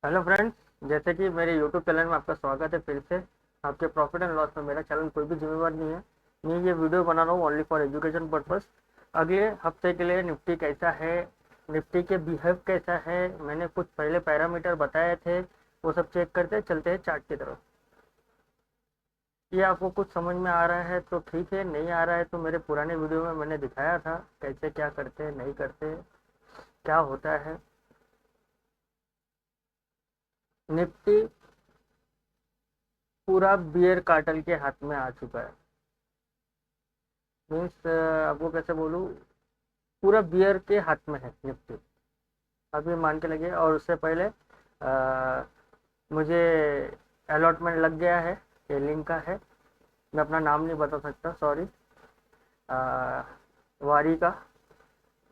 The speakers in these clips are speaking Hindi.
Hello friends. जैसे कि मेरे यूट्यूब चैनल में आपका स्वागत है फिर से। आपके प्रॉफिट एंड लॉस में मेरा चैनल कोई भी जिम्मेवार नहीं है। मैं ये वीडियो बना रहा हूँ ओनली फॉर एजुकेशन पर्पस। अगले हफ्ते के लिए निफ्टी कैसा है, निफ्टी के बिहेव कैसा है, मैंने कुछ पहले पैरामीटर बताए थे, वो सब चेक करते चलते हैं चार्ट की तरफ। ये आपको कुछ समझ में आ रहा है तो ठीक है, नहीं आ रहा है तो मेरे पुराने वीडियो में मैंने दिखाया था कैसे क्या करते हैं, नहीं करते, क्या होता है। निफ्टी पूरा बियर कार्टल के हाथ में आ चुका है। मीन्स आपको कैसे बोलूँ, पूरा बियर के हाथ में है निफ्टी। आप ये मान के लगे। और उससे पहले मुझे अलॉटमेंट लग गया है, ये लिंक का है, मैं अपना नाम नहीं बता सकता, सॉरी। वारी का,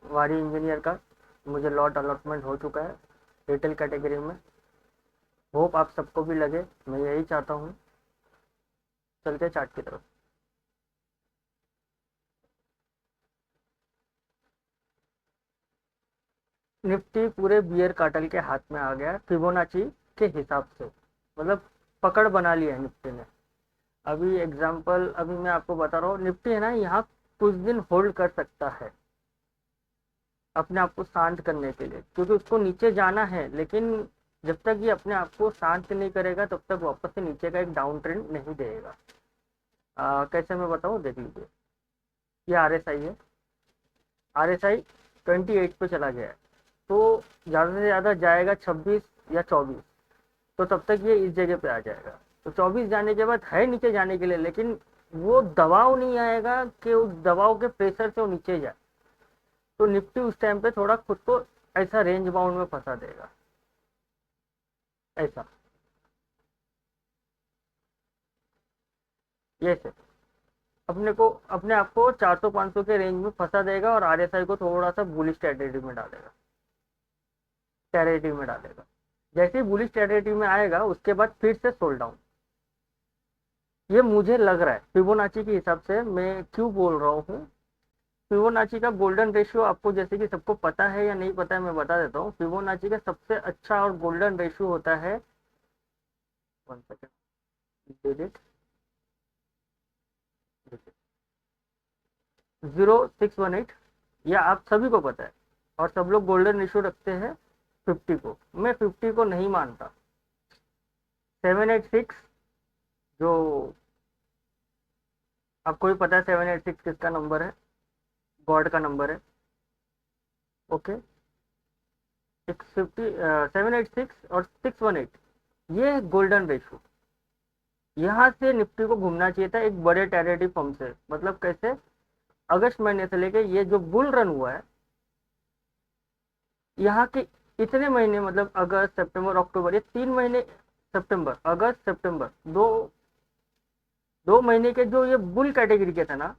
वारी इंजीनियर का मुझे लॉट अलॉटमेंट हो चुका है रिटेल कैटेगरी में। होप आप सबको भी लगे, मैं यही चाहता हूँ। चलते चार्ट की तरफ। निफ्टी पूरे बियर कार्टल के हाथ में आ गया फिबोनाची के हिसाब से, मतलब पकड़ बना लिया है निफ्टी ने। अभी एग्जांपल अभी मैं आपको बता रहा हूँ, निफ्टी है ना, यहाँ कुछ दिन होल्ड कर सकता है अपने आप को शांत करने के लिए, क्योंकि उसको नीचे जाना है। लेकिन जब तक ये अपने आप को शांत नहीं करेगा तब तक वापस से नीचे का एक डाउन ट्रेंड नहीं देगा। कैसे मैं बताऊँ, देख लीजिए। ये RSI है, RSI 28 पे चला गया है, तो ज़्यादा से ज़्यादा जाएगा 26 या 24, तो तब तक ये इस जगह पे आ जाएगा। तो 24 जाने के बाद है नीचे जाने के लिए, लेकिन वो दबाव नहीं आएगा कि उस दबाव के प्रेशर से वो नीचे जाए। तो निफ्टी उस टाइम पे थोड़ा खुद को ऐसा रेंज बाउंड में फंसा देगा, ऐसा। ये से अपने को, अपने आप को 400-500 के रेंज में फंसा देगा और RSI को थोड़ा सा बुलिश टेरिटरी में डालेगा, टेरिटरी में डालेगा। जैसे ही बुलिश टेरिटरी में आएगा उसके बाद फिर से सोल डाउन। ये मुझे लग रहा है फिबोनाची के हिसाब से। मैं क्यों बोल रहा हूँ, फिबोनाची का गोल्डन रेशियो आपको जैसे कि सबको पता है या नहीं पता है, मैं बता देता हूँ। फिबोनाची का सबसे अच्छा और गोल्डन रेशियो होता है, 1 सेकेंड, डिजिट 0618। यह आप सभी को पता है और सब लोग गोल्डन रेशियो रखते हैं 50 को। मैं 50 को नहीं मानता। 786, जो आपको भी पता है 786 किसका नंबर है, गॉड का नंबर है। ओके, 650, 786 और 618, ये गोल्डन रेशियो। यहाँ से निफ्टी को घूमना चाहिए था एक बड़े टेरिटरी फॉर्म से। मतलब कैसे, अगस्त महीने से लेके ये जो बुल रन हुआ है, यहाँ के इतने महीने, मतलब अगस्त सितंबर अक्टूबर, ये 3 महीने, सितंबर अगस्त सितंबर, दो दो महीने के जो ये बुल कैटेगरी के थे ना,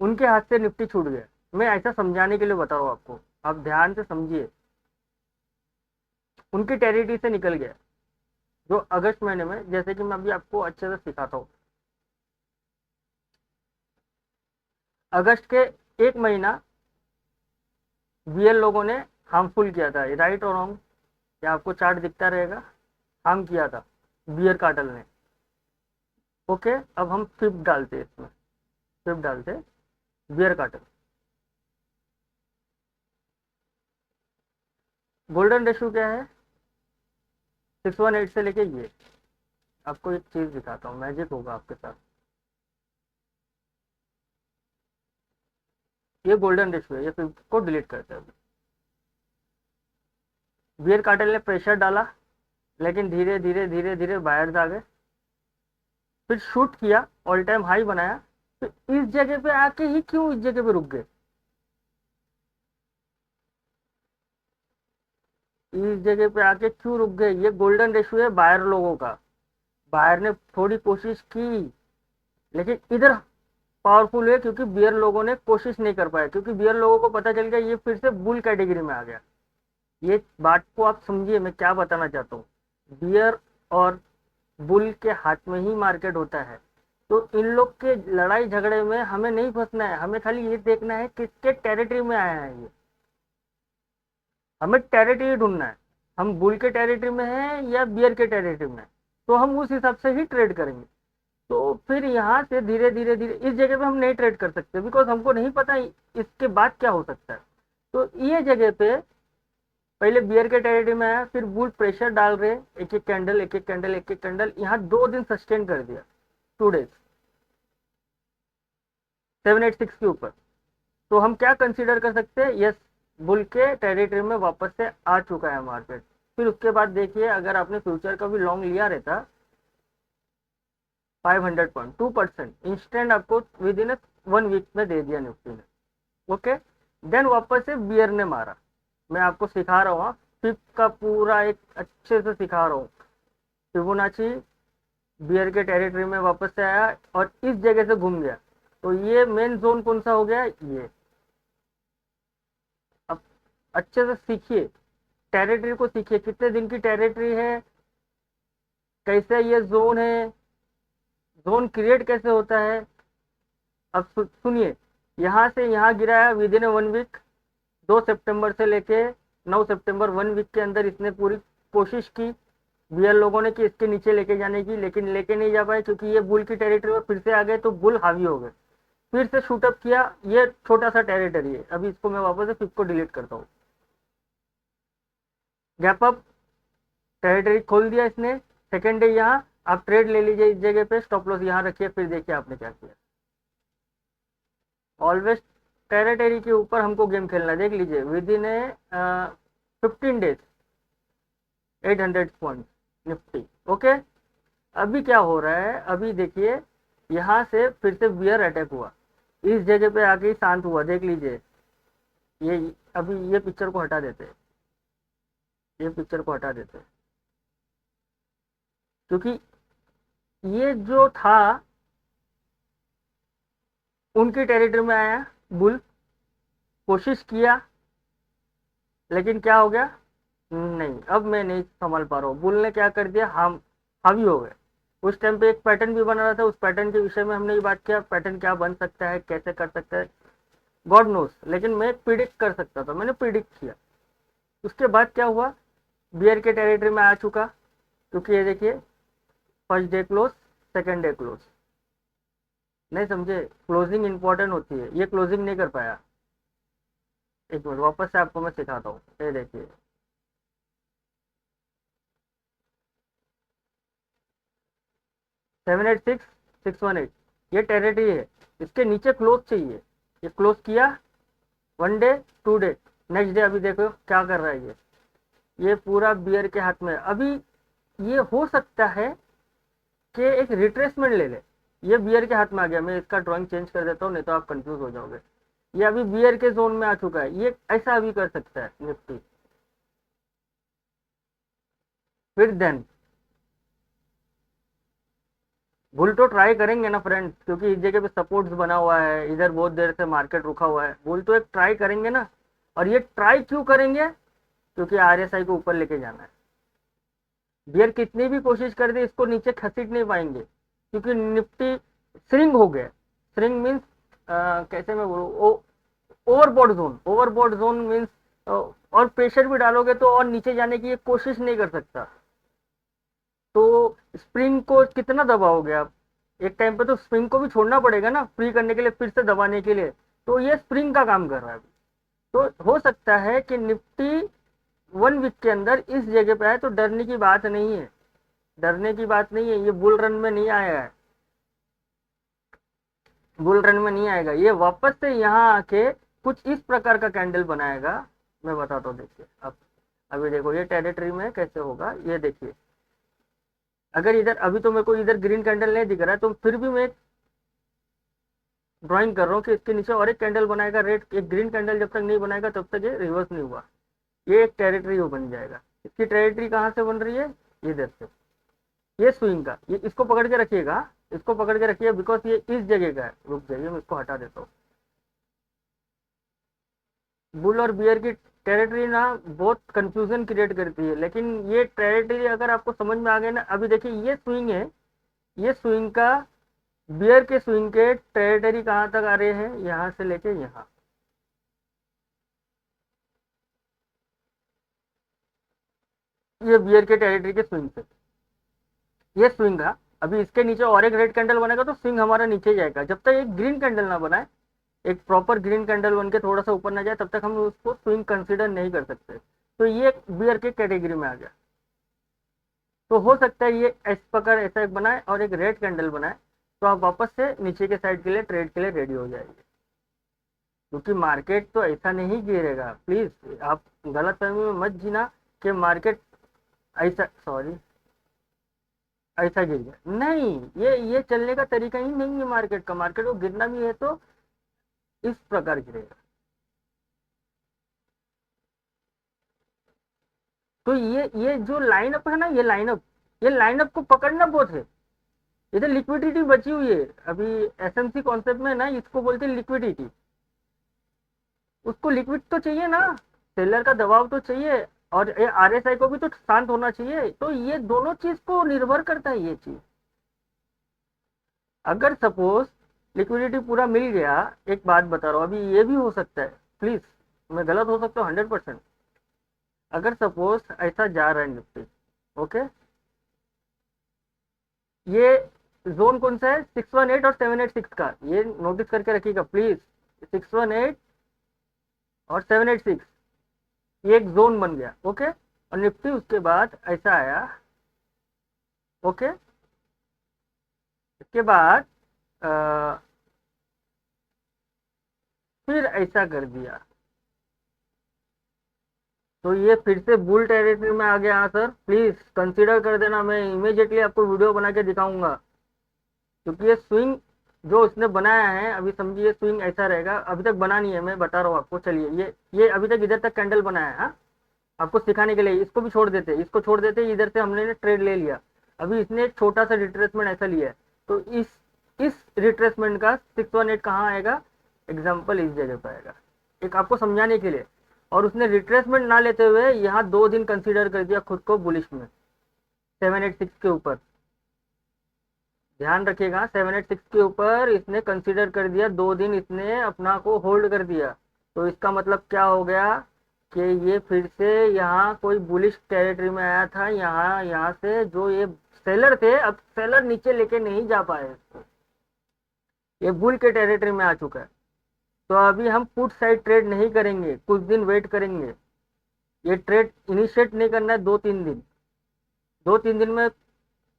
उनके हाथ से निफ्टी छूट गया। मैं ऐसा समझाने के लिए बता रहा हूँ आपको, आप ध्यान से समझिए। उनकी टेरिटरी से निकल गया जो अगस्त महीने में, जैसे कि मैं अभी आपको अच्छे से सिखाता हूँ। अगस्त के एक महीना बीएल लोगों ने हार्मफुल किया था, राइट और रॉन्ग, या आपको चार्ट दिखता रहेगा, हार्म किया था बियर कार्टल ने। ओके, अब हम फिफ्थ डालते इसमें, फिफ्थ डालते बियर कार्टल। गोल्डन रेशो क्या है, 618 से लेके ये। आपको एक चीज दिखाता हूँ, मैजिक होगा आपके साथ। ये गोल्डन रेशो है, ये फिफ्थ को डिलीट करते हैं। बियर कार्टल ने प्रेशर डाला, लेकिन धीरे धीरे धीरे धीरे बायर्स आ गए, फिर शूट किया, ऑल टाइम हाई बनाया। तो इस जगह पे आके ही क्यों इस जगह पे रुक गए, इस जगह पे आके क्यों रुक गए? ये गोल्डन रेशियो है बायर लोगों का। बायर ने थोड़ी कोशिश की, लेकिन इधर पावरफुल है क्योंकि बियर लोगों ने कोशिश नहीं कर पाया, क्योंकि बियर लोगों को पता चल गया ये फिर से बुल कैटेगरी में आ गया। ये बात को आप समझिए मैं क्या बताना चाहता हूँ। बियर और बुल के हाथ में ही मार्केट होता है। तो इन लोग के लड़ाई झगड़े में हमें नहीं फंसना है, हमें खाली ये देखना है किसके टेरिटरी में आया है ये, हमें टेरिटरी ढूंढना है। हम बुल के टेरिटरी में हैं या बियर के टेरिटरी में हैं, तो हम उस हिसाब से ही ट्रेड करेंगे। तो फिर यहाँ से धीरे धीरे धीरे इस जगह पे हम नहीं ट्रेड कर सकते, बिकॉज हमको नहीं पता इसके बाद क्या हो सकता है। तो ये जगह पे पहले बियर के टेरिटरी में आया, फिर बुल प्रेशर डाल रहे, एक एक कैंडल एक एक कैंडल एक एक कैंडल, यहाँ 2 दिन सस्टेन कर दिया, 2 डेज 786 के ऊपर। तो हम क्या कंसीडर कर सकते हैं, यस बुल के टेरिटरी में वापस से आ चुका है मार्केट। फिर उसके बाद देखिए, अगर आपने फ्यूचर का भी लॉन्ग लिया रहता 500 पॉइंट 2% इंस्टेंट आपको विद इन 1 वीक में दे दिया निफ्टी ने। ओके, देन वापस से बियर ने मारा। मैं आपको सिखा रहा हूँ, फिप का पूरा एक अच्छे से सिखा रहा हूँ। फिबोनाची बियर के टेरिटरी में वापस से आया और इस जगह से घूम गया। तो ये मेन जोन कौन सा हो गया, ये। अब अच्छे से सीखिए, टेरिटरी को सीखिए, कितने दिन की टेरिटरी है, कैसे ये जोन है, जोन क्रिएट कैसे होता है। अब सुनिए, यहाँ से यहाँ गिराया विद इन 1 वीक, 2 सितंबर से लेके 9 सितंबर, 1 वीक के अंदर इसने पूरी कोशिश की बियर लोगों ने कि इसके नीचे लेके जाने की, लेकिन लेके नहीं जा पाए, क्योंकि ये बुल की टेरिटरी में फिर से आ गए, तो बुल हावी हो गए। फिर से शूटअप किया, ये छोटा सा टेरिटरी है। अभी इसको मैं वापस से 5 को डिलीट करता हूँ। गैप अप टेरिटरी खोल दिया इसने, सेकेंड डे यहाँ आप ट्रेड ले लीजिए, इस जगह पे स्टॉप लॉस यहाँ रखिए। फिर देखिए आपने क्या किया। ऑलवेज टेरिटरी के ऊपर हमको गेम खेलना। देख लीजिए, with in 15 days 800 point Nifty. Okay, अभी क्या हो रहा है, अभी देखिए यहाँ से फिर से बियर अटैक हुआ, इस जगह पे आके ही शांत हुआ। देख लीजिए, ये अभी ये पिक्चर को हटा देते, ये पिक्चर को हटा देते, क्योंकि ये जो था उनकी टेरिटरी में आया बुल, कोशिश किया, लेकिन क्या हो गया, नहीं अब मैं नहीं संभाल पा रहा हूँ। बुल ने क्या कर दिया, हम हावी हो गए। उस टाइम पे एक पैटर्न भी बना रहा था, उस पैटर्न के विषय में हमने ये बात किया, पैटर्न क्या बन सकता है, कैसे कर सकता है, गॉड नोस, लेकिन मैं प्रिडिक्ट कर सकता था, मैंने प्रिडिक्ट किया। उसके बाद क्या हुआ, बियर के टेरिटरी में आ चुका, क्योंकि ये देखिए first day close, second day close. नहीं समझे, क्लोजिंग इंपॉर्टेंट होती है, ये क्लोजिंग नहीं कर पाया। एक मिनट वापस से आपको मैं सिखाता हूँ, ये देखिए 786 618, ये टेरिटरी है, इसके नीचे क्लोज चाहिए। ये क्लोज किया 1 डे 2 डे, नेक्स्ट डे अभी देखो क्या कर रहा है ये पूरा बियर के हाथ में। अभी ये हो सकता है कि एक रिट्रेसमेंट ले ले, ये बियर के हाथ में आ गया। मैं इसका ड्राइंग चेंज कर देता हूँ, नहीं तो आप कंफ्यूज हो जाओगे। ये अभी बियर के जोन में आ चुका है, ये ऐसा अभी कर सकता है निफ्टी। फिर देन बुल तो ट्राई करेंगे ना फ्रेंड्स, क्योंकि इस जगह पे सपोर्ट्स बना हुआ है, इधर बहुत देर से मार्केट रुका हुआ है, बुल तो एक ट्राई करेंगे ना। और ये ट्राई क्यों करेंगे, क्योंकि आरएसआई को ऊपर लेके जाना है। बियर कितनी भी कोशिश कर दे, इसको नीचे खसीट नहीं पाएंगे, क्योंकि निफ्टी श्रिंग हो गया। श्रिंग मीन्स कैसे मैं बोलूँ, overbought zone, overbought zone means और प्रेशर भी डालोगे तो और नीचे जाने की ये कोशिश नहीं कर सकता। तो स्प्रिंग को कितना दबाओगे आप, एक टाइम पे तो स्प्रिंग को भी छोड़ना पड़ेगा ना, फ्री करने के लिए, फिर से दबाने के लिए। तो ये स्प्रिंग का काम कर रहा है अभी। तो हो सकता है कि निफ्टी 1 वीक के अंदर इस जगह पे आए, तो डरने की बात नहीं है, डरने की बात नहीं है। ये बुल रन में नहीं आया है, बुल रन में नहीं आएगा, ये वापस से यहाँ आके कुछ इस प्रकार का कैंडल बनाएगा। मैं बताता हूँ, देखिए अब अभी देखो ये टेरिटरी में कैसे होगा, ये देखिए। अगर इधर अभी तो मेरे को इधर ग्रीन कैंडल नहीं दिख रहा है, तो फिर भी मैं ड्राइंग कर रहा हूँ कि इसके नीचे और एक कैंडल बनाएगा रेड। एक ग्रीन कैंडल जब तक नहीं बनाएगा तब तक ये रिवर्स नहीं हुआ, ये एक टेरिटरी बन जाएगा। इसकी टेरिटरी कहाँ से बन रही है, इधर से, ये स्विंग का। ये इसको पकड़ के रखिएगा, इसको पकड़ के रखिए, बिकॉज ये इस जगह का है। रुक जाइए, मैं इसको हटा देता हूँ। बुल और बियर की टेरिटरी ना बहुत कंफ्यूजन क्रिएट करती है, लेकिन ये टेरिटरी अगर आपको समझ में आ गया ना, अभी देखिए ये स्विंग है, ये स्विंग का, बियर के स्विंग के टेरिटरी कहाँ तक आ रहे हैं, यहाँ से लेके यहाँ। ये बियर के टेरिटरी के स्विंग से, ये स्विंग था। अभी इसके नीचे और एक रेड कैंडल बनेगा तो स्विंग हमारा नीचे जाएगा। जब तक एक ग्रीन कैंडल ना बनाए, एक प्रॉपर ग्रीन कैंडल बन के थोड़ा सा ऊपर ना जाए, तब तक हम उसको स्विंग कंसीडर नहीं कर सकते। तो ये बियर के कैटेगरी में आ गया। तो हो सकता है ये इस प्रकार ऐसा एक बनाए और एक रेड कैंडल बनाए, तो आप वापस से नीचे के साइड के लिए ट्रेड के लिए रेडी हो जाएंगे। क्योंकि मार्केट तो ऐसा नहीं गिरेगा, प्लीज आप गलत फहमी में मत जीना कि मार्केट ऐसा, सॉरी, ऐसा गिर गया नहीं। ये चलने का तरीका ही नहीं है मार्केट का। मार्केट को गिरना भी है तो इस प्रकार गिरेगा। तो ये जो लाइनअप है ना, ये लाइनअप को पकड़ना बहुत है। इधर लिक्विडिटी बची हुई है अभी। एसएमसी कॉन्सेप्ट में ना इसको बोलते हैं लिक्विडिटी। उसको लिक्विड तो चाहिए ना, सेलर का दबाव तो चाहिए, और आरएसआई को भी तो शांत होना चाहिए। तो ये दोनों चीज को निर्भर करता है ये चीज। अगर सपोज लिक्विडिटी पूरा मिल गया, एक बात बता रहा हूँ, अभी ये भी हो सकता है, प्लीज मैं गलत हो सकता हूँ 100%। अगर सपोज ऐसा जा रहा है निफ्टी, ओके, ये जोन कौन सा है, 618 और 786 का, ये नोटिस करके रखिएगा प्लीज। 618 और 786 ये एक जोन बन गया, ओके। और निफ्टी उसके बाद ऐसा आया, ओके। इसके बाद फिर ऐसा कर दिया, तो ये फिर से बुल टेरिटरी में आ गया। हाँ सर, प्लीज कंसीडर कर देना, मैं इमीडिएटली आपको वीडियो बना के दिखाऊंगा। क्योंकि ये स्विंग जो उसने बनाया है, अभी समझिए स्विंग ऐसा रहेगा। अभी तक बना नहीं है, मैं बता रहा हूँ आपको। चलिए, ये अभी तक इधर तक कैंडल बनाया है, हाँ? आपको सिखाने के लिए इसको भी छोड़ देते, इसको छोड़ देते, इधर से हमने ट्रेड ले लिया। अभी इसने एक छोटा सा रिट्रेसमेंट ऐसा लिया है, तो इस रिट्रेसमेंट का 618 कहाँ आएगा, एग्जाम्पल इस जगह पर आएगा, एक आपको समझाने के लिए। और उसने रिट्रेसमेंट ना लेते हुए यहाँ 2 दिन कंसीडर कर दिया खुद को बुलिश में, 786 के ऊपर। ध्यान रखिएगा, 786 के ऊपर इसने कंसीडर कर दिया, 2 दिन इसने अपना को होल्ड कर दिया। तो इसका मतलब क्या हो गया कि ये फिर से यहाँ कोई बुलिश टेरिटरी में आया था। यहाँ से जो ये सेलर थे, अब सेलर नीचे लेके नहीं जा पाए इसको, ये बुल के टेरिटरी में आ चुका है। तो अभी हम पुट साइड ट्रेड नहीं करेंगे, कुछ दिन वेट करेंगे। ये ट्रेड इनिशिएट नहीं करना है 2-3 दिन। 2-3 दिन में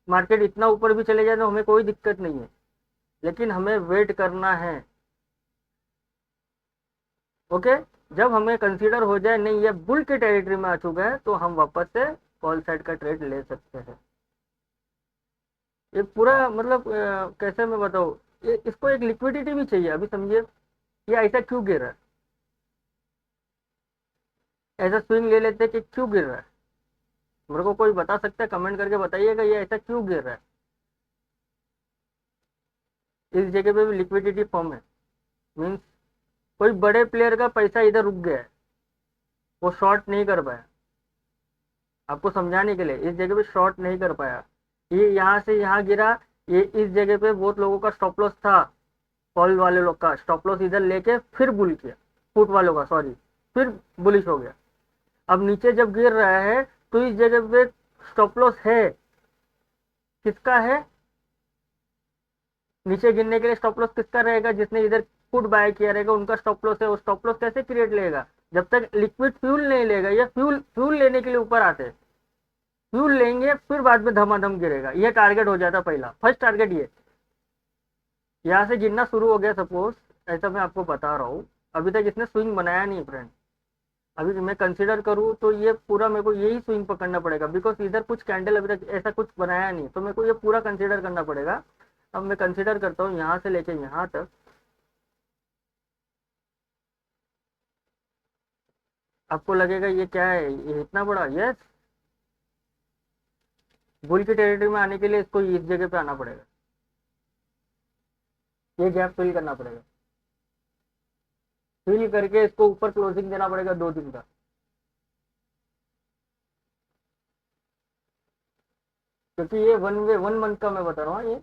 मार्केट इतना ऊपर भी चले जाए तो हमें कोई दिक्कत नहीं है, लेकिन हमें वेट करना है, ओके। जब हमें कंसीडर हो जाए नहीं ये बुल के टेरिटरी में आ चुका है, तो हम वापस से कॉल साइड का ट्रेड ले सकते हैं। ये पूरा मतलब कैसे मैं बताऊँ, इसको एक लिक्विडिटी भी चाहिए। अभी समझिए ये ऐसा क्यों गिर रहा है, ऐसा स्विंग ले लेते कि क्यों गिर रहा है। मेरे को कोई बता सकता है, कमेंट करके बताइएगा ये ऐसा क्यों गिर रहा है। इस जगह पे भी लिक्विडिटी फॉर्म है, मीन्स कोई बड़े प्लेयर का पैसा इधर रुक गया है, वो शॉर्ट नहीं कर पाया। आपको समझाने के लिए, इस जगह पे शॉर्ट नहीं कर पाया, ये यहाँ से यहाँ गिरा। ये इस जगह पे बहुत लोगों का स्टॉप लॉस था, कॉल वाले लोग का स्टॉप लॉस इधर लेके फिर बुल किया, पुट वालों का सॉरी, फिर बुलिश हो गया। अब नीचे जब गिर रहा है तो इस जगह पे स्टॉप लॉस है, किसका है, नीचे गिरने के लिए स्टॉप लॉस किसका रहेगा, जिसने इधर पुट बाय किया रहेगा उनका स्टॉप लॉस है। वो स्टॉप लॉस कैसे क्रिएट लेगा, जब तक लिक्विड फ्यूल नहीं लेगा। या फ्यूल लेने के लिए ऊपर आते, फ्यूल लेंगे फिर बाद में धमाधम गिरेगा। ये टारगेट हो जाता पहला, फर्स्ट टारगेट ये। यहाँ से गिरना शुरू हो गया सपोज, ऐसा मैं आपको बता रहा हूँ। अभी तक इसने स्विंग बनाया नहीं फ्रेंड। अभी मैं कंसीडर करूँ तो ये पूरा मेरे को यही स्विंग पकड़ना पड़ेगा, बिकॉज इधर कुछ कैंडल अभी तक ऐसा कुछ बनाया नहीं, तो मेरे को ये पूरा कंसीडर करना पड़ेगा। अब मैं कंसीडर करता हूँ यहाँ से लेके यहाँ तक, आपको लगेगा ये क्या है, ये इतना बड़ा। यस, बुल की टेरिटरी में आने के लिए इसको इस जगह पे आना पड़ेगा, ये गैप फिल करना पड़ेगा, फिल करके इसको ऊपर क्लोजिंग देना पड़ेगा 2 दिन का। क्योंकि ये 1 मंथ का मैं बता रहा हूँ, ये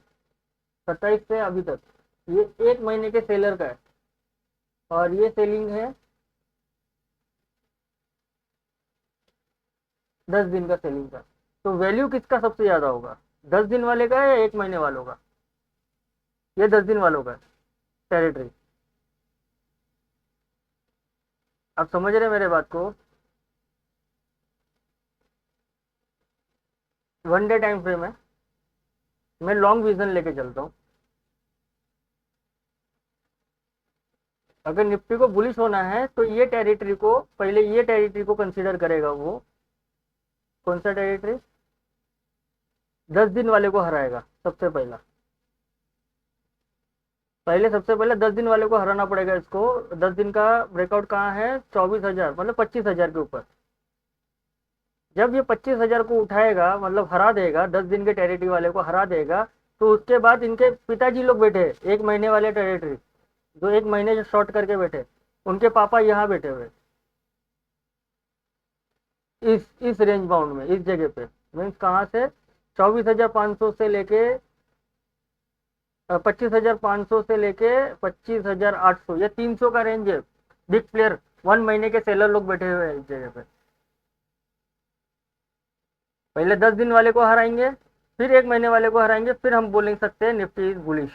27 से अभी तक ये 1 महीने के सेलर का है, और ये सेलिंग है 10 दिन का सेलिंग का। तो वैल्यू किसका सबसे ज़्यादा होगा, 10 दिन वाले का या 1 महीने वालों का? ये 10 दिन वालों का टेरिटरी। आप समझ रहे हैं मेरे बात को? 1 डे टाइम फ्रेम है, मैं लॉन्ग विजन लेके चलता हूँ। अगर निफ्टी को बुलिश होना है तो ये टेरिटरी को, पहले ये टेरिटरी को कंसीडर करेगा वो। कौन सा टेरिटरी? 10 दिन वाले को हराएगा सबसे पहला। पहले सबसे पहले 10 दिन वाले को हराना पड़ेगा इसको। 10 दिन का ब्रेकआउट कहाँ है, 24,000 मतलब 25,000 के ऊपर। जब ये 25,000 को उठाएगा, मतलब हरा देगा, 10 दिन के टेरिटरी वाले को हरा देगा, तो उसके बाद इनके पिताजी लोग बैठे, 1 महीने वाले टेरिटरी, जो 1 महीने जो शॉर्ट करके बैठे, उनके पापा यहाँ बैठे हुए, इस रेंज बाउंड में, इस जगह पे। मीन्स कहाँ से, 24,500 से लेके 25,500 से लेके 25,800, ये 300 का रेंज है। बिग प्लेयर 1 महीने के सेलर लोग बैठे हुए हैं इस जगह पे। पहले 10 दिन वाले को हराएंगे, फिर 1 महीने वाले को हराएंगे, फिर हम बोल सकते हैं निफ्टी इज बुलिश।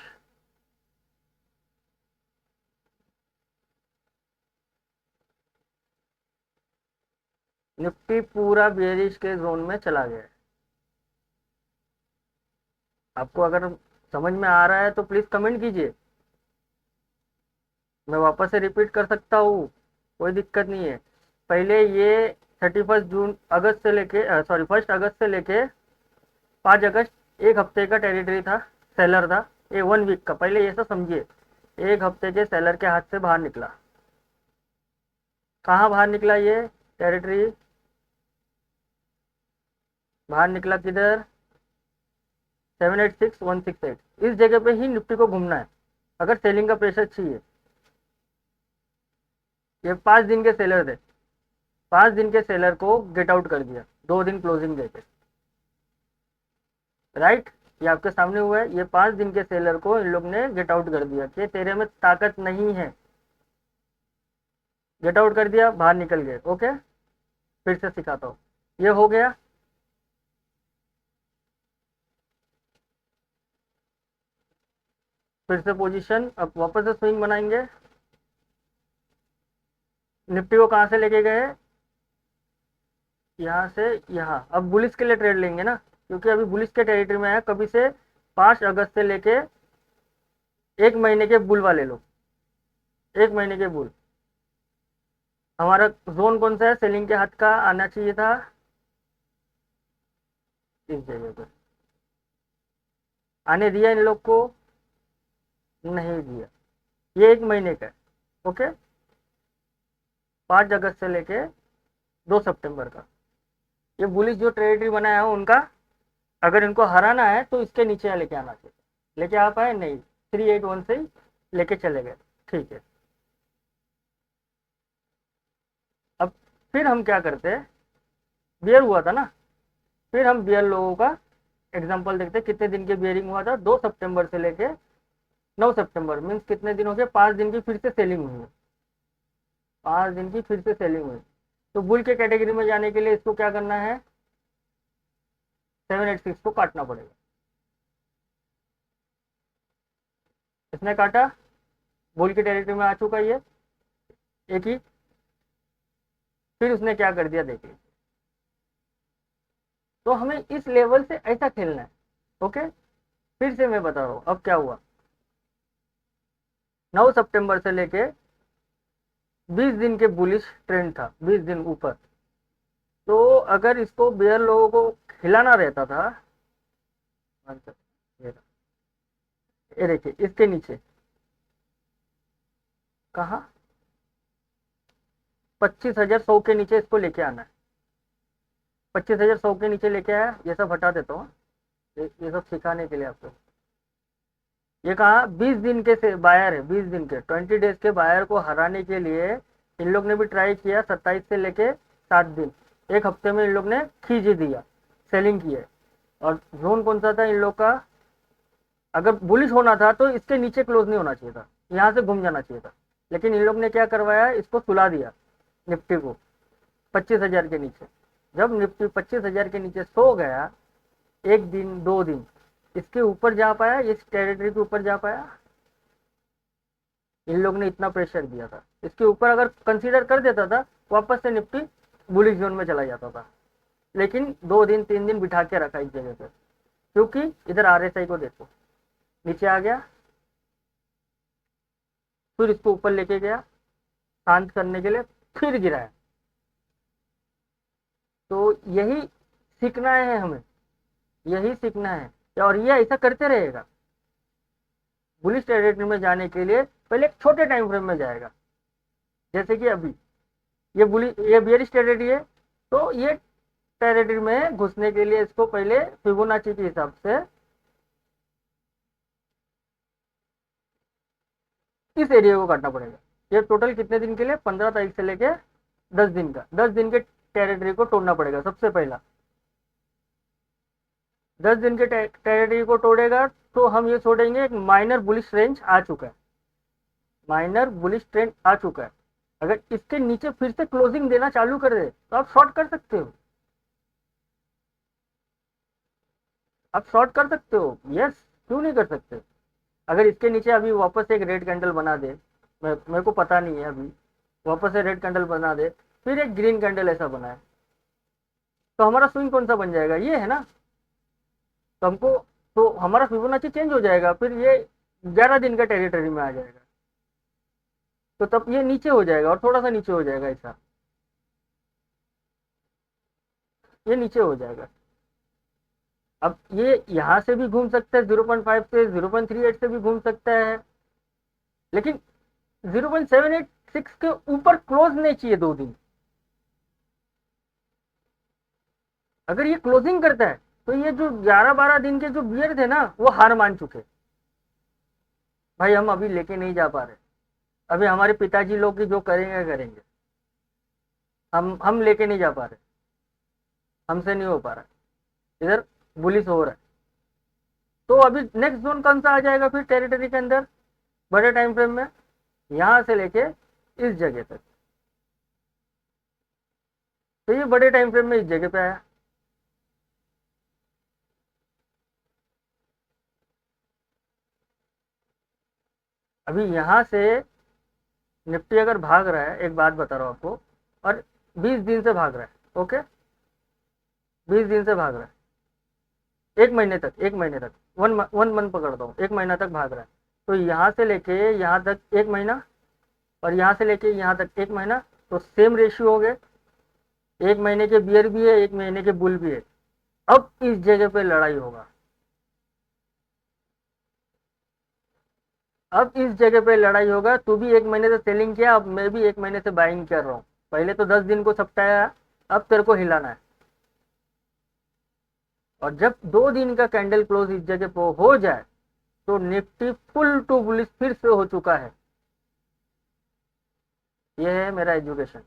निफ्टी पूरा बेरिश के जोन में चला गया है। आपको अगर समझ में आ रहा है तो प्लीज कमेंट कीजिए, मैं वापस से रिपीट कर सकता हूँ, कोई दिक्कत नहीं है। पहले ये 31 अगस्त से लेके, सॉरी 1 अगस्त से लेके 5 अगस्त, एक हफ्ते का टेरिटरी था, सेलर था। ये 1 वीक का, पहले ये सब समझिए। एक हफ्ते के सेलर के हाथ से बाहर निकला। कहाँ बाहर निकला ये टेरिटरी? बाहर निकला किधर? 786,168, इस जगह पे ही निफ्टी को घूमना है अगर सेलिंग का प्रेशर चाहिए। ये 5 दिन के सेलर थे, 5 दिन के सेलर को गेट आउट कर दिया, 2 दिन क्लोजिंग देके। राइट, ये आपके सामने हुआ है। ये 5 दिन के सेलर को इन लोग ने गेट आउट कर दिया कि तेरे में ताकत नहीं है। गेट आउट कर दिया, बाहर निकल गए। ओके, फिर से सिखाता हूँ। ये हो गया। फिर से पोजीशन, अब वापस से स्विंग बनाएंगे। निफ्टी को कहाँ से लेके गए? यहाँ से यहाँ। अब बुलिस के लिए ट्रेड लेंगे ना, क्योंकि अभी बुलिस के टेरिटरी में है कभी से, 5 अगस्त से लेके 1 महीने के बुल वाले लोग, 1 महीने के बुल। हमारा जोन कौन सा है, सेलिंग के हाथ का आना चाहिए था इस जगह पे। आने दिया इन लोग को? नहीं दिया। ये 1 महीने का है। ओके, 5 अगस्त से लेके 2 सितंबर का। ये बुलिस जो टेरिटरी बनाया है उनका, अगर इनको हराना है तो इसके नीचे लेके आना चाहिए। लेके आ पाए नहीं, 381 से ही लेके चले गए। ठीक है, अब फिर हम क्या करते हैं, बियर हुआ था ना, फिर हम बियर लोगों का एग्जांपल देखते हैं। कितने दिन के बियरिंग हुआ था, 2 सितंबर से लेके 9 सितंबर, मीन्स कितने दिन हो गए, 5 दिन की फिर से सेलिंग हुई है। 5 दिन की फिर से सेलिंग हुई। तो बुल के कैटेगरी में जाने के लिए इसको क्या करना है, 786 को काटना पड़ेगा। इसने काटा, बुल की टेरिटरी में आ चुका ये एक ही। फिर उसने क्या कर दिया देखिए। तो हमें इस लेवल से ऐसा खेलना है। ओके, फिर से मैं बता रहा हूँ अब क्या हुआ। 9 सितंबर से लेके 20 दिन के बुलिश ट्रेंड था, 20 दिन ऊपर। तो अगर इसको बेयर लोगों को खिलाना रहता था, ये देखिए इसके नीचे कहा, 25,100 के नीचे इसको लेके आना है। 25,100 के नीचे लेके आया, ये सब हटा देता हूँ, ये सब सिखाने के लिए आपको। ये कहा 20 दिन के से बायर है, 20 दिन के, 20 डेज के बायर को हराने के लिए इन लोग ने भी ट्राई किया। 27 से लेके 7 दिन, एक हफ्ते में इन लोग ने खींच दिया, सेलिंग की है। और जोन कौन सा था इन लोग का, अगर बुलिश होना था तो इसके नीचे क्लोज नहीं होना चाहिए था, यहाँ से घूम जाना चाहिए था। लेकिन इन लोग ने क्या करवाया, इसको सुला दिया निफ्टी को 25,000 के नीचे। जब निफ्टी 25,000 के नीचे सो गया, एक दिन 2 दिन इसके ऊपर जा पाया, इस टेरिटरी के ऊपर जा पाया? इन लोग ने इतना प्रेशर दिया था, इसके ऊपर अगर कंसीडर कर देता था वापस से निफ्टी बुलिश जोन में चला जाता था। लेकिन 2 दिन 3 दिन बिठा के रखा इस जगह पे, क्योंकि इधर आरएसआई को देखो, नीचे आ गया, फिर इसको ऊपर लेके गया शांत करने के लिए, फिर गिराया। तो यही सीखना है हमें, यही सीखना है, और ये ऐसा करते रहेगा। बुलिश टेरिटरी में जाने के लिए पहले एक छोटे टाइम फ्रेम में जाएगा, जैसे कि अभी ये बियरिश टेरिटरी है, तो ये टेरिटरी में घुसने के लिए इसको पहले फिबोनाची के हिसाब से इस एरिया को काटना पड़ेगा। ये टोटल कितने दिन के लिए? 15 तारीख से लेके 10 दिन का, 10 दिन के टेरिटरी को तोड़ना पड़ेगा सबसे पहला। 10 दिन के टेरिटरी को तोड़ेगा तो हम ये छोड़ेंगे एक माइनर बुलिश रेंज आ चुका है, माइनर बुलिश ट्रेंड आ चुका है। अगर इसके नीचे फिर से क्लोजिंग देना चालू कर दे तो आप शॉर्ट कर सकते हो, आप शॉर्ट कर सकते हो। यस, क्यों नहीं कर सकते? अगर इसके नीचे अभी वापस से एक रेड कैंडल बना दे, मेरे को पता नहीं है, अभी वापस से रेड कैंडल बना दे, फिर एक ग्रीन कैंडल ऐसा बनाए, तो हमारा स्विंग कौन सा बन जाएगा? ये है ना। तो हमको, तो हमारा फिबोनाची चेंज हो जाएगा, फिर ये 11 दिन का टेरिटरी में आ जाएगा, तो तब ये नीचे हो जाएगा और थोड़ा सा नीचे हो जाएगा, ऐसा ये नीचे हो जाएगा। अब ये यहाँ से भी घूम सकता है, 0.5 से 0.38 से भी घूम सकता है, लेकिन 0.786 के ऊपर क्लोज नहीं चाहिए 2 दिन। अगर ये क्लोजिंग करता है तो ये जो 11-12 दिन के जो बियर थे ना, वो हार मान चुके। भाई हम अभी लेके नहीं जा पा रहे, अभी हमारे पिताजी लोग की जो करेंगे करेंगे, हम लेके नहीं जा पा रहे, हमसे नहीं हो पा रहा, इधर बुलिश हो रहा है। तो अभी नेक्स्ट जोन कौन सा आ जाएगा फिर टेरिटरी के अंदर बड़े टाइम फ्रेम में? यहां से लेके इस जगह तक। तो ये बड़े टाइम फ्रेम में इस जगह पे आया। अभी यहां से निफ्टी अगर भाग रहा है, एक बात बता रहा हूं आपको, और 20 दिन से भाग रहा है, ओके, 20 दिन से भाग रहा है, 1 महीने तक, 1 महीने तक, वन मंथ पकड़ता हूँ, 1 महीना तक भाग रहा है। तो यहाँ से लेके यहाँ तक 1 महीना, और यहाँ से लेके यहाँ तक 1 महीना, तो सेम रेशियो हो गए। 1 महीने के बियर भी है, 1 महीने के बुल भी है। अब इस जगह पे लड़ाई होगा, अब इस जगह पे लड़ाई होगा। तू भी 1 महीने से सेलिंग किया, अब मैं भी 1 महीने से बाइंग कर रहा हूँ। पहले तो 10 दिन को सप्ताया, अब तेरे को हिलाना है। और जब 2 दिन का कैंडल क्लोज इस जगह पे हो जाए तो निफ्टी फुल टू बुलिश फिर से हो चुका है। यह है मेरा एजुकेशन।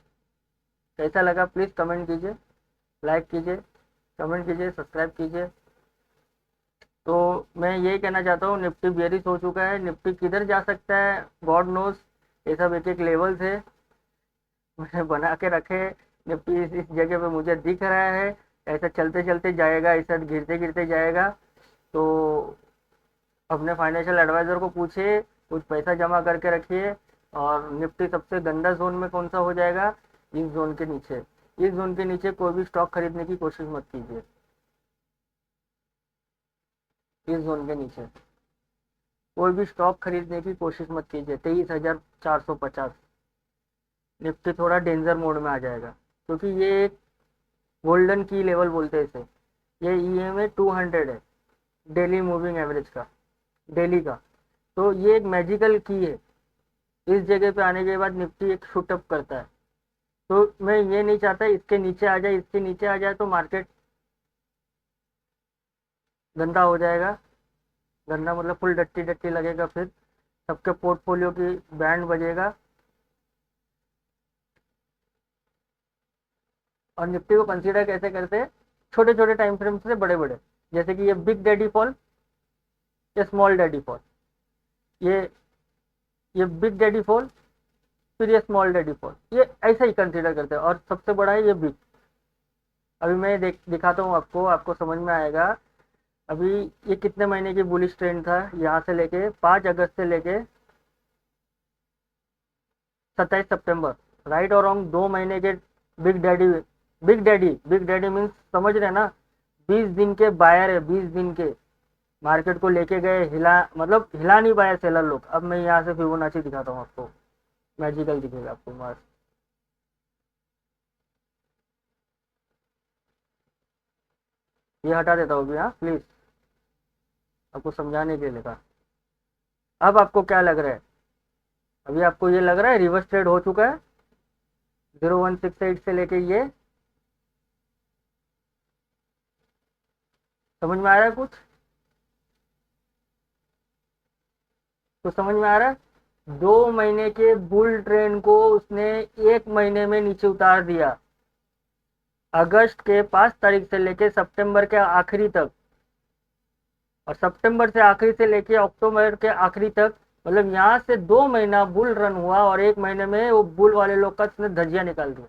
कैसा लगा प्लीज कमेंट कीजिए, लाइक कीजिए, कमेंट कीजिए, सब्सक्राइब कीजिए। तो मैं यही कहना चाहता हूँ, निफ्टी बेयरिश हो चुका है। निफ्टी किधर जा सकता है गॉड नोज, ये सब एक एक लेवल थे मैंने बना के रखे। निफ्टी इस जगह पे मुझे दिख रहा है, ऐसा चलते चलते जाएगा, ऐसा गिरते गिरते जाएगा। तो अपने फाइनेंशियल एडवाइजर को पूछिए, कुछ पैसा जमा करके रखिए। और निफ्टी सबसे गंदा जोन में कौन सा हो जाएगा? इस जोन के नीचे। इस जोन के नीचे कोई भी स्टॉक खरीदने की कोशिश मत कीजिए, इस जोन के नीचे कोई भी स्टॉक खरीदने की कोशिश मत कीजिए। 23,450 निफ्टी थोड़ा डेंजर मोड में आ जाएगा, क्योंकि ये एक गोल्डन की लेवल बोलते हैं इसे। ये EMA 200 है, डेली मूविंग एवरेज का, डेली का। तो ये एक मैजिकल की है। इस जगह पे आने के बाद निफ्टी एक शूटअप करता है। तो मैं ये नहीं चाहता इसके नीचे आ जाए, इसके नीचे आ जाए तो मार्केट गंदा हो जाएगा। गंदा मतलब फुल डट्टी डट्टी लगेगा, फिर सबके पोर्टफोलियो की बैंड बजेगा। और निफ्टी को कंसीडर कैसे करते हैं? छोटे छोटे टाइम फ्रेम से बड़े बड़े, जैसे कि ये बिग डैडी फॉल, ये स्मॉल डैडी फॉल, ये ये बिग डैडी फॉल, फिर ये स्मॉल डैडी फॉल, ये ऐसा ही कंसीडर करते हैं। और सबसे बड़ा है ये बिग। अभी मैं दिखाता हूँ आपको, आपको समझ में आएगा। अभी ये कितने महीने की बुलिश ट्रेंड था, यहाँ से लेके 5 अगस्त से लेके 27 सितंबर, राइट और रॉन्ग 2 महीने के big daddy. Big daddy means समझ रहे हैं ना, 20 दिन के बायर है, 20 दिन के। मार्केट को लेके गए, हिला, मतलब हिला नहीं पाया सेलर लोग। अब मैं यहाँ से फिबोनाची दिखाता हूँ आपको, मैजिकल दिखेगा आपको मस्त। ये हटा देता हूँ अभी, हाँ प्लीज, आपको समझाने के लिए था। अब आपको क्या लग रहा है, अभी आपको ये लग रहा है रिवर्स ट्रेड हो चुका है 0168 से लेके ये, समझ में आ रहा है कुछ? तो समझ में आ रहा है, 2 महीने के बुल ट्रेंड को उसने 1 महीने में नीचे उतार दिया। अगस्त के 5 तारीख से लेके सितंबर के आखिरी तक, और सितंबर से आखिरी से लेके अक्टूबर के आखिरी तक, मतलब यहाँ से 2 महीना बुल रन हुआ, और 1 महीने में वो बुल वाले लोग का उसने धज्जियां निकाल दी।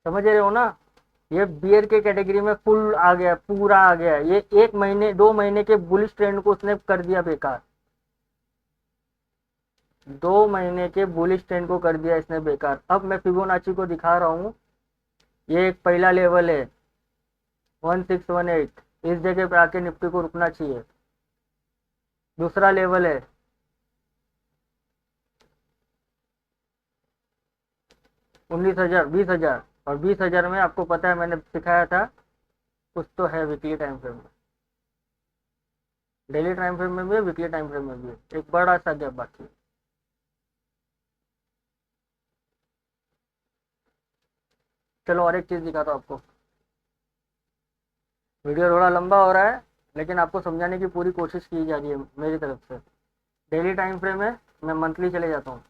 समझ रहे हो ना? ये बियर के कैटेगरी में फुल आ गया, पूरा आ गया। ये 1 महीने 2 महीने के बुलिश ट्रेंड को उसने कर दिया बेकार। 2 महीने के बुलिश ट्रेंड को कर दिया इसने बेकार। अब मैं फिबोनाची को दिखा रहा हूँ। ये एक पहला लेवल है 1618, इस जगह पे आके निफ्टी को रुकना चाहिए। दूसरा लेवल है 19,000, 20,000, और 20,000 में आपको पता है मैंने सिखाया था कुछ तो है वीकली टाइम फ्रेम में, डेली टाइम फ्रेम में भी है, वीकली टाइम फ्रेम में भी है, एक बड़ा सा गैप बाकी है। चलो और एक चीज दिखाता हूँ आपको। वीडियो थोड़ा लंबा हो रहा है, लेकिन आपको समझाने की पूरी कोशिश की जा रही है मेरी तरफ से। डेली टाइम फ्रेम है, मैं मंथली चले जाता हूँ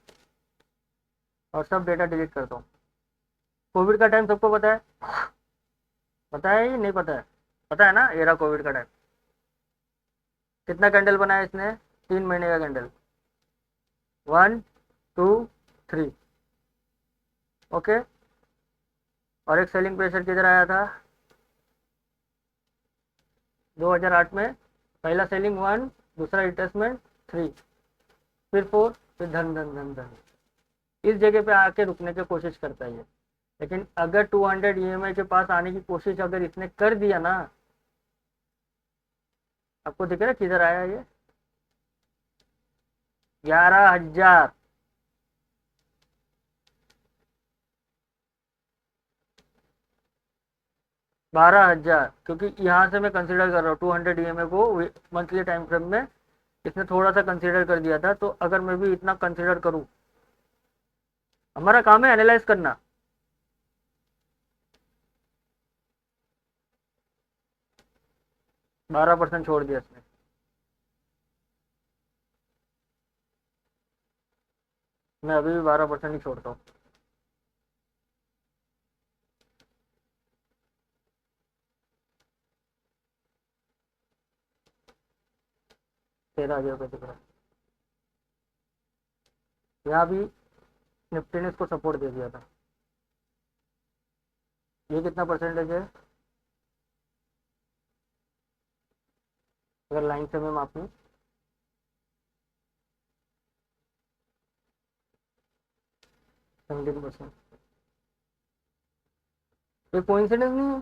और सब डेटा डिलीट करता हूँ। कोविड का टाइम सबको पता है? पता है या नहीं पता है? पता है ना, ये रहा कोविड का टाइम। कितना कैंडल बनाया इसने? 3 महीने का कैंडल, 1 2 3, ओके। और एक सेलिंग प्रेशर किधर आया था? 2008 में पहला सेलिंग 1, दूसरा रिट्रेसमेंट 3, फिर 4, फिर धन धन धन धन। इस जगह पे आके रुकने की कोशिश करता है ये। लेकिन अगर 200 ईएमआई के पास आने की कोशिश अगर इसने कर दिया ना, आपको दिख रहा है किधर आया ये? 11,000, 12,000, क्योंकि यहाँ से मैं कंसीडर कर रहा हूँ 200 ईएमआई को मंथली टाइम फ्रेम में। इसने थोड़ा सा कंसीडर कर दिया था, तो अगर मैं भी इतना कंसीडर करूँ, हमारा काम है एनालाइज करना। 12% छोड़ दिया इसने। मैं अभी भी 12% ही छोड़ता हूँ। ₹13,000 दिख रहा है। यहाँ भी निफ्टी ने इसको सपोर्ट दे दिया था। ये कितना परसेंटेज है अगर लाइन से मैं मापूँ? 17%। ये कोइंसिडेंस नहीं है?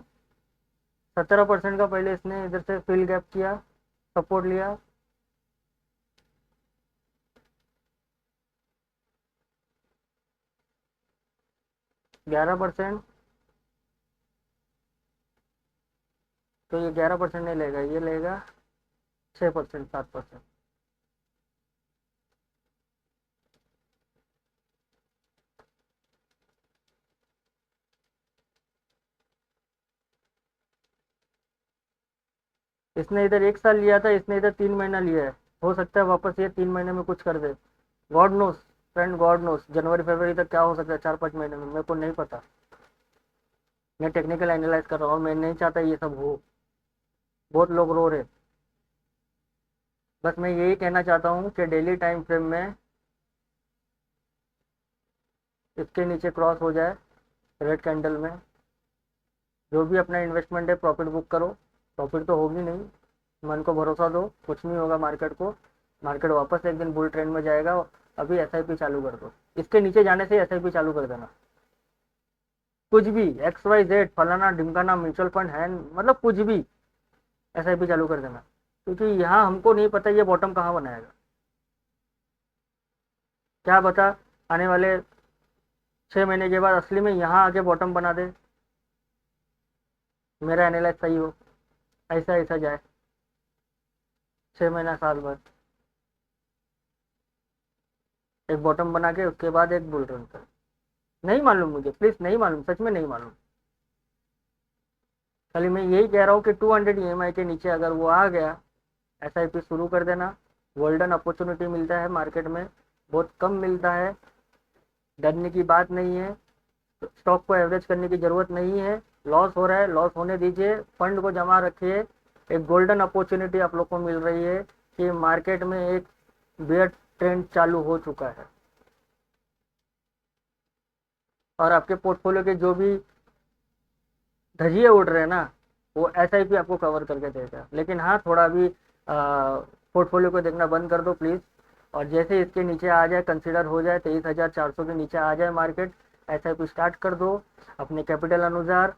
17% का पहले इसने इधर से फिल गैप किया, सपोर्ट लिया, 11%। तो ये 11% नहीं लेगा, ये लेगा 6%, 7%। इसने इधर 1 साल लिया था, इसने इधर 3 महीना लिया है। हो सकता है वापस ये 3 महीने में कुछ कर दे। God knows friend, God knows जनवरी फरवरी तक क्या हो सकता है, 4-5 महीने में, मेरे को नहीं पता। मैं टेक्निकल एनालाइज कर रहा हूँ, मैं नहीं चाहता ये सब हो। बहुत लोग रो रहे, बस मैं यही कहना चाहता हूँ कि डेली टाइम फ्रेम में इसके नीचे क्रॉस हो जाए रेड कैंडल में, जो भी अपना इन्वेस्टमेंट है प्रॉफिट बुक करो। प्रॉफिट तो होगी नहीं, मन को भरोसा दो, कुछ नहीं होगा मार्केट को। मार्केट वापस एक दिन बुल ट्रेंड में जाएगा। अभी एसआईपी चालू कर दो, इसके नीचे जाने से एसआईपी चालू कर देना। कुछ भी XYZ फलाना ढिमकाना म्यूचुअल फंड है, मतलब कुछ भी एसआईपी चालू कर देना, क्योंकि यहाँ हमको नहीं पता ये बॉटम कहाँ बनाएगा। क्या बता आने वाले 6 महीने के बाद असली में यहाँ आके बॉटम बना दे, मेरा एनालाइज सही हो, ऐसा ऐसा जाए 6 महीना साल भर एक बॉटम बना के उसके बाद एक बुल रन कर। नहीं मालूम मुझे, प्लीज नहीं मालूम, सच में नहीं मालूम। खाली मैं यही कह रहा हूँ कि 200 EMI के नीचे अगर वो आ गया, एसआईपी शुरू कर देना। गोल्डन अपॉर्चुनिटी मिलता है मार्केट में, बहुत कम मिलता है, डरने की बात नहीं है। स्टॉक को एवरेज करने की जरूरत नहीं है। लॉस हो रहा है, लॉस होने दीजिए, फंड को जमा रखिए। एक गोल्डन अपॉर्चुनिटी आप लोग को मिल रही है कि मार्केट में एक बेयर ट्रेंड चालू हो चुका है, और आपके पोर्टफोलियो के जो भी धजिए उड़ रहे हैं ना, वो एसआईपी आपको कवर करके देगा। लेकिन हाँ, थोड़ा भी पोर्टफोलियो को देखना बंद कर दो प्लीज़। और जैसे इसके नीचे आ जाए, कंसीडर हो जाए 23,400 के नीचे आ जाए मार्केट, एसआईपी स्टार्ट कर दो अपने कैपिटल अनुसार।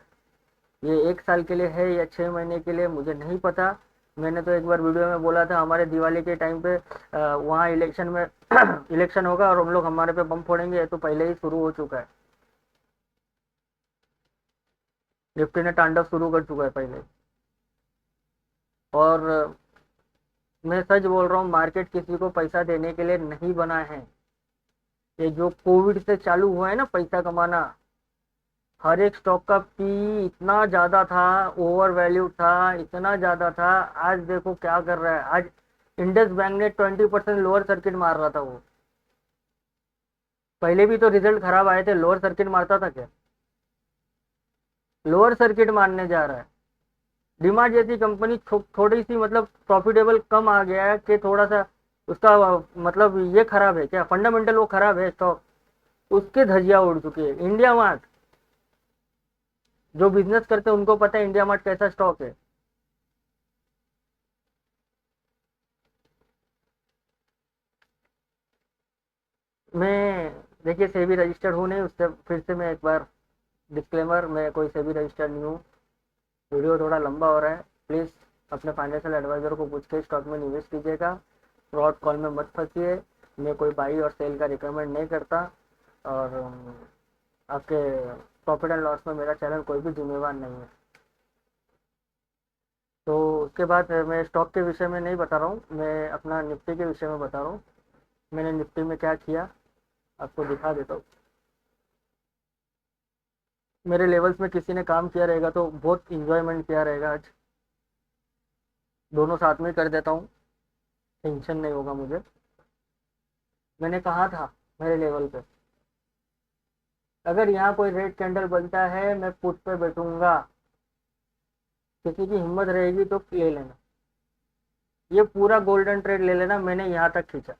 ये 1 साल के लिए है या 6 महीने के लिए मुझे नहीं पता। मैंने तो एक बार वीडियो में बोला था हमारे दिवाली के टाइम पे वहाँ इलेक्शन में इलेक्शन होगा और हम लोग हमारे पे बम फोड़ेंगे, तो पहले ही शुरू हो चुका है। निफ्टी ने तांडव शुरू कर चुका है पहले। और मैं सच बोल रहा हूँ, मार्केट किसी को पैसा देने के लिए नहीं बना है। ये जो कोविड से चालू हुआ है ना पैसा कमाना, हर एक स्टॉक का पी इतना ज़्यादा था, ओवर वैल्यू था, इतना ज़्यादा था। आज देखो क्या कर रहा है। आज इंडस बैंक ने 20% लोअर सर्किट मार रहा था वो। पहले भी तो रिजल्ट खराब आए थे, लोअर सर्किट मारता था क्या? लोअर सर्किट मारने जा रहा है। डीमार्ट जैसी कंपनी थोड़ी सी मतलब प्रॉफिटेबल कम आ गया है कि थोड़ा सा उसका मतलब ये खराब है क्या, फंडामेंटल वो खराब है स्टॉक, उसके धजिया उड़ चुकी है। इंडिया मार्ट, जो बिजनेस करते हैं उनको पता है इंडिया मार्ट कैसा स्टॉक है। मैं देखिए सेबी रजिस्टर्ड हूँ नहीं, उससे फिर से मैं एक बार डिस्क्लेमर, मैं कोई सेबी रजिस्टर्ड नहीं हूँ। वीडियो थोड़ा लंबा हो रहा है, प्लीज़ अपने फाइनेंशियल एडवाइजर को पूछ के स्टॉक में निवेश कीजिएगा। फ्रॉड कॉल में मत फंसिए। मैं कोई बाई और सेल का रिकमेंड नहीं करता, और आपके प्रॉफिट एंड लॉस में मेरा चैनल कोई भी जिम्मेवार नहीं है। तो उसके बाद मैं स्टॉक के विषय में नहीं बता रहा हूँ, मैं अपना निफ्टी के विषय में बता रहा हूँ। मैंने निफ्टी में क्या किया आपको दिखा देता हूँ। मेरे लेवल्स में किसी ने काम किया रहेगा तो बहुत इंजॉयमेंट किया रहेगा आज। दोनों साथ में कर देता हूँ, टेंशन नहीं होगा मुझे। मैंने कहा था मेरे लेवल पे, अगर यहाँ कोई रेड कैंडल बनता है मैं पुट पे बैठूंगा, किसी की हिम्मत रहेगी तो ले लेना। ये पूरा गोल्डन ट्रेड ले लेना, मैंने यहाँ तक खींचा,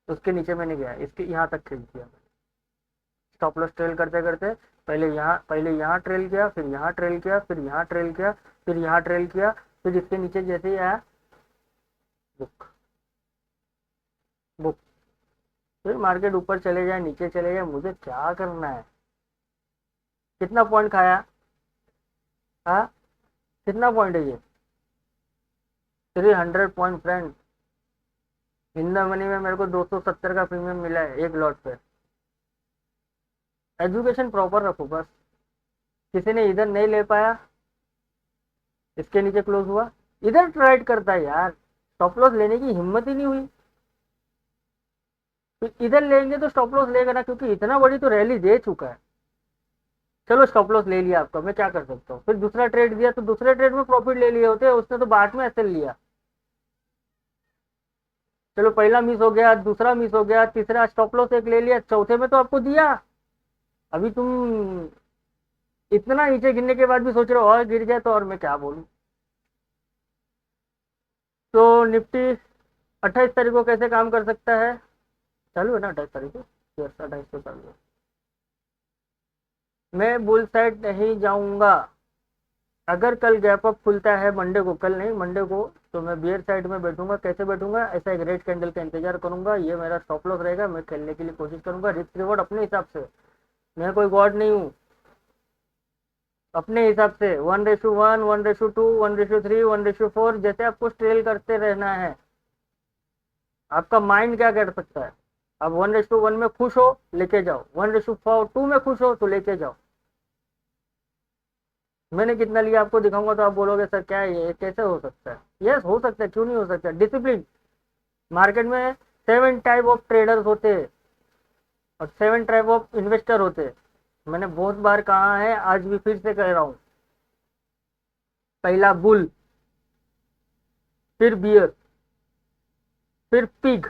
उसके नीचे मैंने गया, इसके यहाँ तक खींच दिया। स्टॉप लॉस ट्रेल करते करते पहले यहाँ ट्रेल किया, फिर यहाँ ट्रेल किया, फिर यहाँ ट्रेल किया, फिर यहाँ ट्रेल किया, फिर इसके नीचे जैसे ही आया बुक बुक। फिर मार्केट ऊपर चले जाए नीचे चले जाए, मुझे क्या करना है। कितना पॉइंट खाया? हाँ, कितना पॉइंट है ये? 300 point friend. In the money में मेरे को 270 का प्रीमियम मिला है एक लॉट पे। एजुकेशन प्रॉपर रखो बस। किसी ने इधर नहीं ले पाया, इसके नीचे क्लोज हुआ, इधर ट्राइड करता है यार, स्टॉप लॉस लेने की हिम्मत ही नहीं हुई। तो इधर लेंगे तो स्टॉप लॉस लेगा ना, क्योंकि इतना बड़ी तो रैली दे चुका है। चलो स्टॉप लॉस ले लिया आपका, मैं क्या कर सकता हूँ। फिर दूसरा ट्रेड दिया तो दूसरे ट्रेड में प्रॉफिट ले लिए होते, उसने तो बाद में ऐसे लिया। चलो पहला मिस हो गया, दूसरा मिस हो गया, तीसरा स्टॉप लॉस एक ले लिया, चौथे में तो आपको दिया। अभी तुम इतना नीचे गिरने के बाद भी सोच रहे हो और गिर जाए तो, और मैं क्या बोलूं। तो निफ्टी 28 तारीख को कैसे काम कर सकता है? चालू है ना 28 तारीख को? यस, 28 को चालू है। मैं बुल साइड नहीं जाऊंगा। अगर कल गैप अप खुलता है मंडे को, कल नहीं मंडे को, तो मैं बियर साइड में बैठूंगा। कैसे बैठूंगा? ऐसा एक रेड कैंडल का इंतजार करूंगा, ये मेरा स्टॉप लॉस रहेगा, मैं खेलने के लिए कोशिश करूंगा, रिस्क रिवॉर्ड अपने हिसाब से। मैं कोई गॉड नहीं हूँ, अपने हिसाब से 1:1, 1:2, 1:3, 1:4, जैसे आपको ट्रेल करते रहना है। आपका माइंड क्या कर सकता है? आप 1:1 में खुश हो, लेके जाओ। 1:2 में खुश हो तो लेके जाओ। मैंने कितना लिया आपको दिखाऊंगा तो आप बोलोगे सर क्या है ये, कैसे हो सकता है? यस, हो सकता है, क्यों नहीं हो सकता। डिसिप्लिन। मार्केट में 7 टाइप ऑफ ट्रेडर्स होते हैं और 7 टाइप ऑफ इन्वेस्टर होते हैं। मैंने बहुत बार कहा है, आज भी फिर से कह रहा हूं। पहला बुल, फिर बियर, फिर पिग,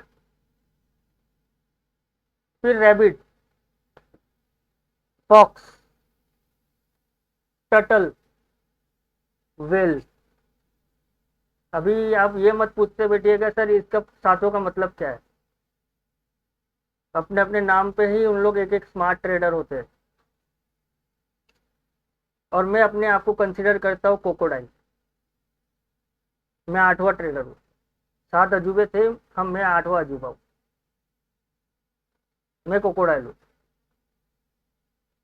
फिर रैबिट, फॉक्स, टर्टल, वेल। अभी आप ये मत पूछते बैठिएगा सर इसका सातों का मतलब क्या है। अपने अपने नाम पे ही उन लोग एक एक स्मार्ट ट्रेडर होते हैं, और मैं अपने आप को कंसिडर करता हूँ कोकोडाइल। मैं 8वां ट्रेडर हूँ। 7 अजूबे थे हम, मैं 8वां अजूबा हूँ। मैं कोकोडाइल हूँ।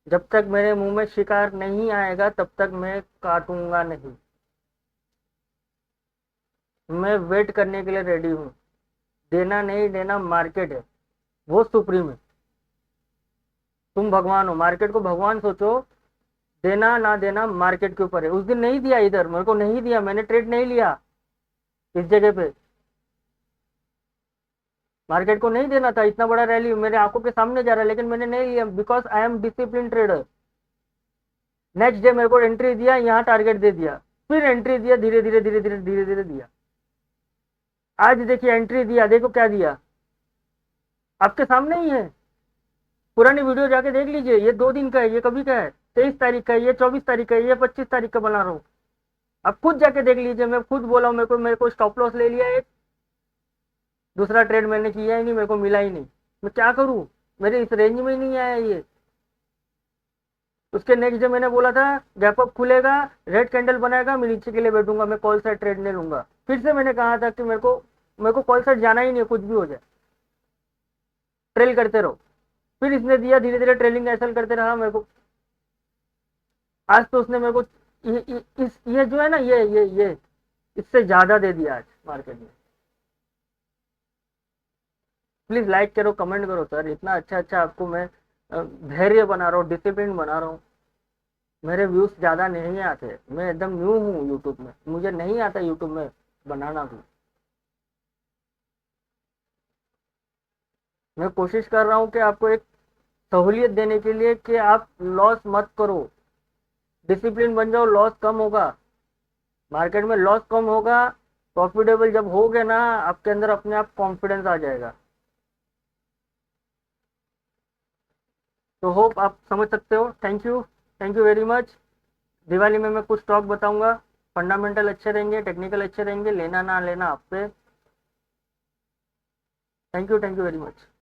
जब तक मेरे मुंह में शिकार नहीं आएगा तब तक मैं काटूंगा नहीं। मैं वेट करने के लिए रेडी हूँ। देना नहीं देना मार्केट है, वो सुप्रीम है। तुम भगवान हो, मार्केट को भगवान सोचो। देना ना देना मार्केट के ऊपर है। उस दिन नहीं दिया, इधर मेरे को नहीं दिया, मैंने ट्रेड नहीं लिया इस जगह पे। मार्केट को नहीं देना था, इतना बड़ा रैली मेरे आंखों के सामने जा रहा है, लेकिन मैंने नहीं लिया because I am discipline trader. Next day मेरे को एंट्री दिया, यहाँ टारगेट दे दिया, फिर एंट्री दिया, धीरे धीरे धीरे धीरे धीरे धीरे दिया। आज देखिए एंट्री दिया, देखो क्या दिया, आपके सामने ही है। पुरानी वीडियो जाके देख लीजिए, ये 2 दिन का है, ये कभी का है, 23 तारीख का है, ये 24 तारीख का है, ये 25 तारीख का बना रहा हूँ। आप खुद जाके देख लीजिए, मैं खुद बोला हूँ, मेरे को स्टॉप लॉस ले लिया एक। दूसरा ट्रेड मैंने किया ही नहीं, मेरे को मिला ही नहीं। मैं क्या करूँ, मेरे इस रेंज में ही नहीं आया ये। उसके नेक्स्ट डे मैंने बोला था गैप अप खुलेगा, रेड कैंडल बनाएगा, मैं नीचे के लिए बैठूंगा, मैं कॉल साइड ट्रेड नहीं लूंगा। फिर से मैंने कहा था कि मेरे को कॉल साइड जाना ही नहीं है, कुछ भी हो जाए, ट्रेल करते रहो। फिर इसने दिया, धीरे धीरे ट्रेलिंग ऐसा करते रहा मेरे को। आज तो उसने मेरे को ये जो है ना, ये इससे ज्यादा दे दिया आज मार्केट में। प्लीज लाइक करो, कमेंट करो सर, इतना अच्छा अच्छा आपको मैं धैर्य बना रहा हूँ, डिसिप्लिन बना रहा हूँ। मेरे व्यूज ज्यादा नहीं आते, मैं एकदम न्यू हूँ यूट्यूब में, मुझे नहीं आता यूट्यूब में बनाना भी। मैं कोशिश कर रहा हूँ कि आपको एक सहूलियत देने के लिए कि आप लॉस मत करो, डिसिप्लिन बन जाओ, लॉस कम होगा। मार्केट में लॉस कम होगा, प्रॉफिटेबल जब होगे ना, आपके अंदर अपने आप कॉन्फिडेंस आ जाएगा। तो होप आप समझ सकते हो। Thank you, thank you very much. Diwali में मैं कुछ स्टॉक बताऊंगा, फंडामेंटल अच्छे रहेंगे, टेक्निकल अच्छे रहेंगे, लेना ना लेना आप पे। Thank you very much.